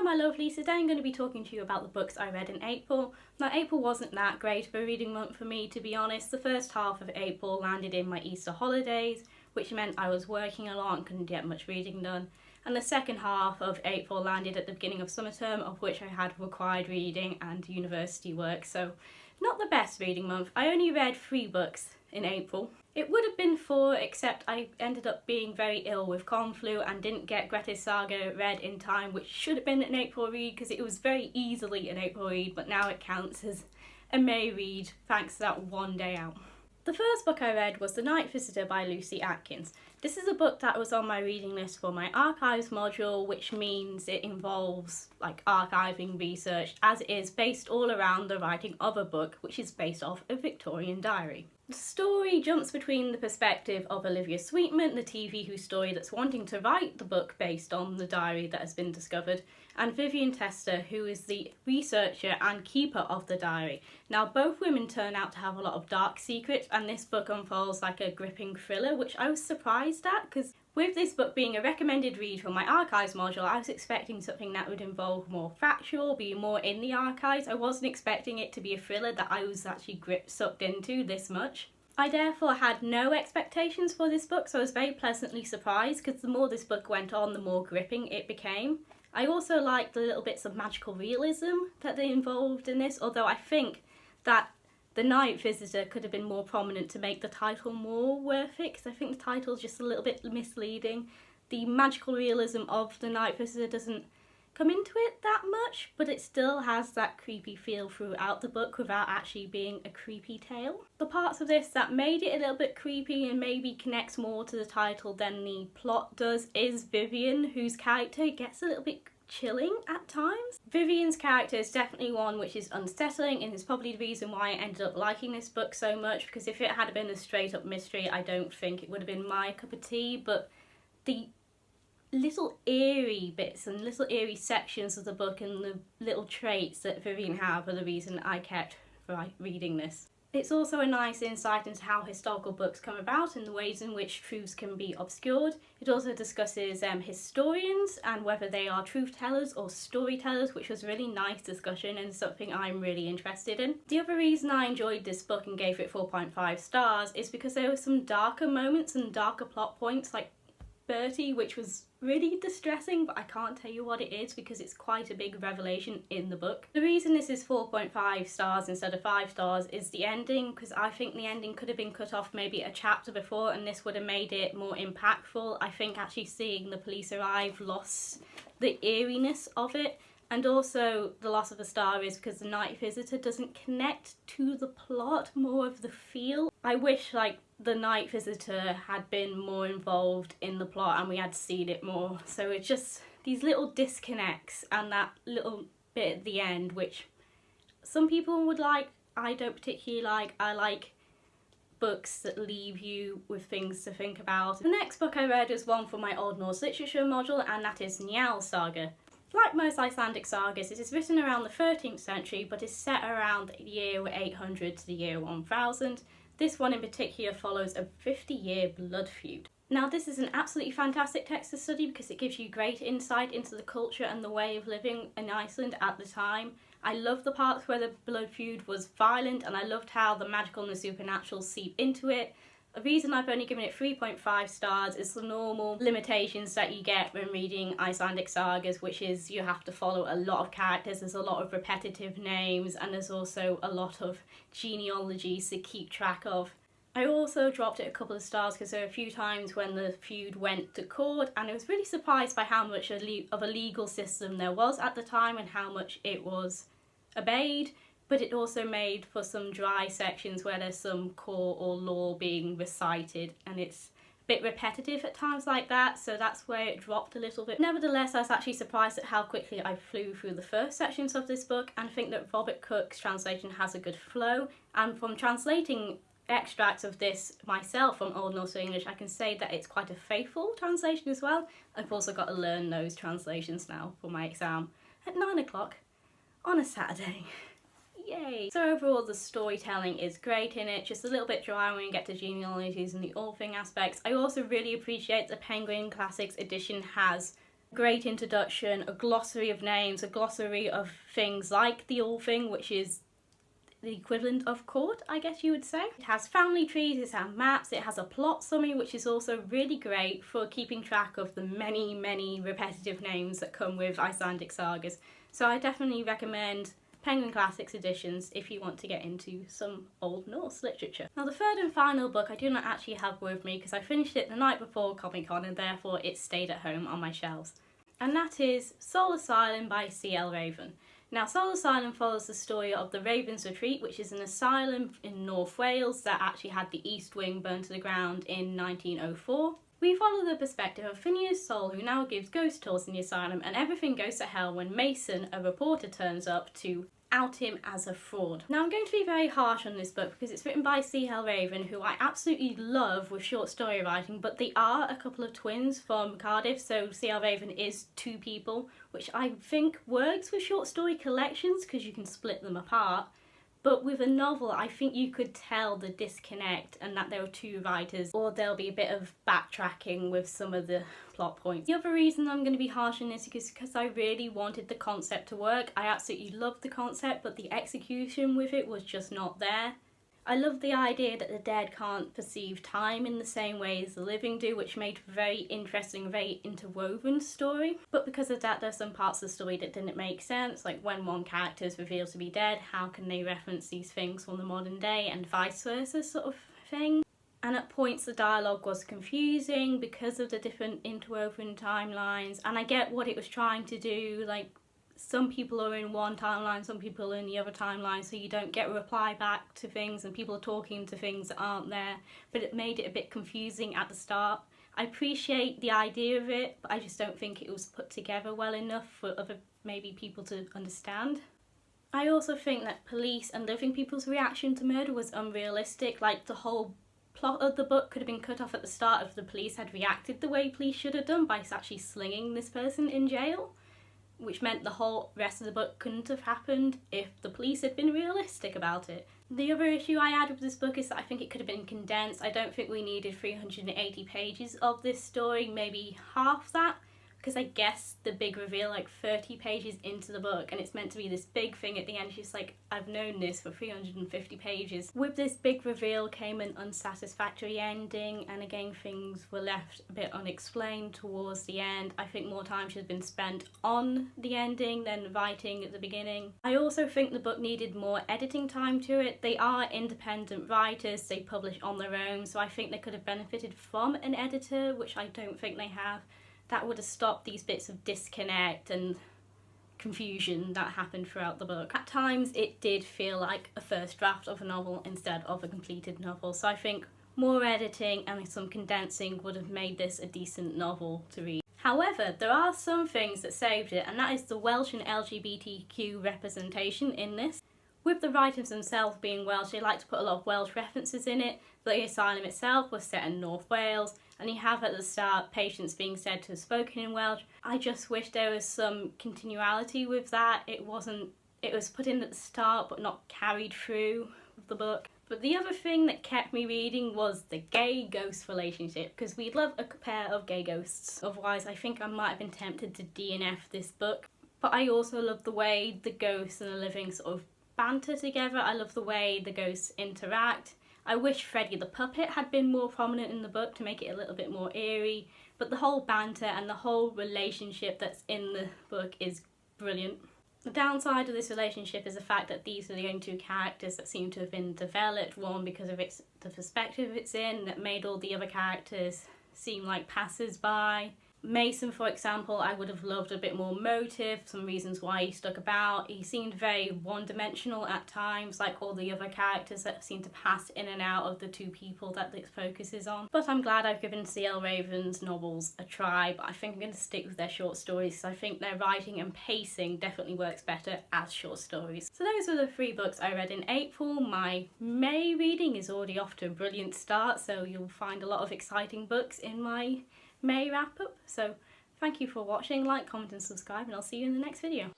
my lovelies, today I'm going to be talking to you about the books I read in April. Now, April wasn't that great of a reading month for me, to be honest. The first half of April landed in my Easter holidays, which meant I was working a lot and couldn't get much reading done. And the second half of April landed at the beginning of summer term, of which I had required reading and university work, so not the best reading month. I only read 3 books in April. It would have been 4, except I ended up being very ill with conflu and didn't get Greta's Saga read in time, which should have been an April read because it was very easily an April read, but now it counts as a May read thanks to that one day out. The first book I read was The Night Visitor by Lucy Atkins. This is a book that was on my reading list for my archives module, which means it involves like archiving research, as it is based all around the writing of a book which is based off a Victorian diary. The story jumps between the perspective of Olivia Sweetman, the TV whose story that's wanting to write the book based on the diary that has been discovered, and Vivian Tester, who is the researcher and keeper of the diary. Now, both women turn out to have a lot of dark secrets, and this book unfolds like a gripping thriller, which I was surprised at, because with this book being a recommended read for my archives module, I was expecting something that would involve more factual, be more in the archives. I wasn't expecting it to be a thriller that I was actually sucked into this much. I therefore had no expectations for this book, so I was very pleasantly surprised, because the more this book went on, the more gripping it became. I also liked the little bits of magical realism that they involved in this, although I think that The Night Visitor could have been more prominent to make the title more worth it, because I think the title is just a little bit misleading. The magical realism of The Night Visitor doesn't come into it that much, but it still has that creepy feel throughout the book without actually being a creepy tale. The parts of this that made it a little bit creepy and maybe connects more to the title than the plot does is Vivian, whose character gets a little bit chilling at times. Vivian's character is definitely one which is unsettling, and is probably the reason why I ended up liking this book so much, because if it had been a straight up mystery, I don't think it would have been my cup of tea, but the little eerie bits and little eerie sections of the book and the little traits that Vivian have are the reason I kept reading this. It's also a nice insight into how historical books come about and the ways in which truths can be obscured. It also discusses historians and whether they are truth tellers or storytellers, which was a really nice discussion and something I'm really interested in. The other reason I enjoyed this book and gave it 4.5 stars is because there were some darker moments and darker plot points, like Bertie, which was really distressing, but I can't tell you what it is because it's quite a big revelation in the book. The reason this is 4.5 stars instead of 5 stars is the ending, because I think the ending could have been cut off maybe a chapter before and this would have made it more impactful. I think actually seeing the police arrive lost the eeriness of it, and also the loss of a star is because The Night Visitor doesn't connect to the plot, more of the feel. I wish like The Night Visitor had been more involved in the plot and we had seen it more. So it's just these little disconnects and that little bit at the end, which some people would like, I don't particularly like. I like books that leave you with things to think about. The next book I read is one from my Old Norse Literature module, and that is Njal Saga. Like most Icelandic sagas, it is written around the 13th century but is set around the year 800 to the year 1000. This one in particular follows a 50-year blood feud. Now, this is an absolutely fantastic text to study because it gives you great insight into the culture and the way of living in Iceland at the time. I love the parts where the blood feud was violent, and I loved how the magical and the supernatural seep into it. The reason I've only given it 3.5 stars is the normal limitations that you get when reading Icelandic sagas, which is you have to follow a lot of characters, there's a lot of repetitive names, and there's also a lot of genealogies to keep track of. I also dropped it a couple of stars because there were a few times when the feud went to court, and I was really surprised by how much of a legal system there was at the time and how much it was obeyed. But it also made for some dry sections where there's some core or law being recited, and it's a bit repetitive at times like that, so that's where it dropped a little bit. Nevertheless, I was actually surprised at how quickly I flew through the first sections of this book, and think that Robert Cook's translation has a good flow, and from translating extracts of this myself from Old Norse to English, I can say that it's quite a faithful translation as well. I've also got to learn those translations now for my exam at 9 o'clock on a Saturday. Yay! So overall the storytelling is great in it, just a little bit dry when you get to genealogies and the all thing aspects. I also really appreciate the Penguin Classics edition has Great introduction, a glossary of names, a glossary of things like the all thing, which is the equivalent of court, I guess you would say. It has family trees, it has maps, it has a plot summary, which is also really great for keeping track of the many repetitive names that come with Icelandic sagas. So I definitely recommend Penguin Classics editions if you want to get into some Old Norse literature. Now the third and final book I do not actually have with me because I finished it the night before Comic Con and therefore it stayed at home on my shelves. And that is Soul Asylum by C.L. Raven. Now, Soul Asylum follows the story of the Ravens Retreat, which is an asylum in North Wales that actually had the East Wing burned to the ground in 1904. We follow the perspective of Phineas Soul, who now gives ghost tours in the asylum, and everything goes to hell when Mason, a reporter, turns up to out him as a fraud. Now I'm going to be very harsh on this book because it's written by C.L. Raven, who I absolutely love with short story writing, but they are a couple of twins from Cardiff, so C.L. Raven is two people, which I think works with short story collections because you can split them apart. But with a novel, I think you could tell the disconnect and that there are two writers, or there'll be a bit of backtracking with some of the plot points. The other reason I'm going to be harsh on this is because I really wanted the concept to work. I absolutely loved the concept, but the execution with it was just not there. I love the idea that the dead can't perceive time in the same way as the living do, which made for a very interesting, very interwoven story. But because of that, there's some parts of the story that didn't make sense, like when one character is revealed to be dead, how can they reference these things from the modern day and vice versa sort of thing. And at points the dialogue was confusing because of the different interwoven timelines, and I get what it was trying to do, like some people are in one timeline, some people are in the other timeline, so you don't get a reply back to things and people are talking to things that aren't there, but it made it a bit confusing at the start. I appreciate the idea of it, but I just don't think it was put together well enough for other maybe people to understand. I also think that police and living people's reaction to murder was unrealistic. Like, the whole plot of the book could have been cut off at the start if the police had reacted the way police should have done, by actually slinging this person in jail, which meant the whole rest of the book couldn't have happened if the police had been realistic about it. The other issue I had with this book is that I think it could have been condensed. I don't think we needed 380 pages of this story, maybe half that, because I guess the big reveal like 30 pages into the book, and it's meant to be this big thing at the end. She's like, I've known this for 350 pages. With this big reveal came an unsatisfactory ending, and again things were left a bit unexplained towards the end. I think more time should have been spent on the ending than writing at the beginning. I also think the book needed more editing time to it. They are independent writers, they publish on their own, so I think they could have benefited from an editor, which I don't think they have. That would have stopped these bits of disconnect and confusion that happened throughout the book. At times it did feel like a first draft of a novel instead of a completed novel, so I think more editing and some condensing would have made this a decent novel to read. However, there are some things that saved it, and that is the Welsh and LGBTQ representation in this. With the writers themselves being Welsh, they like to put a lot of Welsh references in it. The asylum itself was set in North Wales, and you have at the start patients being said to have spoken in Welsh. I just wish there was some continuality with that. It was put in at the start but not carried through with the book. But the other thing that kept me reading was the gay-ghost relationship, because we'd love a pair of gay ghosts. Otherwise I think I might have been tempted to DNF this book. But I also love the way the ghosts and the living sort of banter together. I love the way the ghosts interact. I wish Freddie the puppet had been more prominent in the book to make it a little bit more eerie, but the whole banter and the whole relationship that's in the book is brilliant. The downside of this relationship is the fact that these are the only two characters that seem to have been developed, one because of the perspective it's in that made all the other characters seem like passers-by. Mason, for example, I would have loved a bit more motive, some reasons why he stuck about. He seemed very one-dimensional at times, like all the other characters that seem to pass in and out of the two people that this focuses on. But I'm glad I've given C.L. Raven's novels a try, but I think I'm going to stick with their short stories because I think their writing and pacing definitely works better as short stories. So those were the 3 books I read in April. My May reading is already off to a brilliant start, so you'll find a lot of exciting books in my May wrap up. So thank you for watching, like, comment and subscribe, and I'll see you in the next video.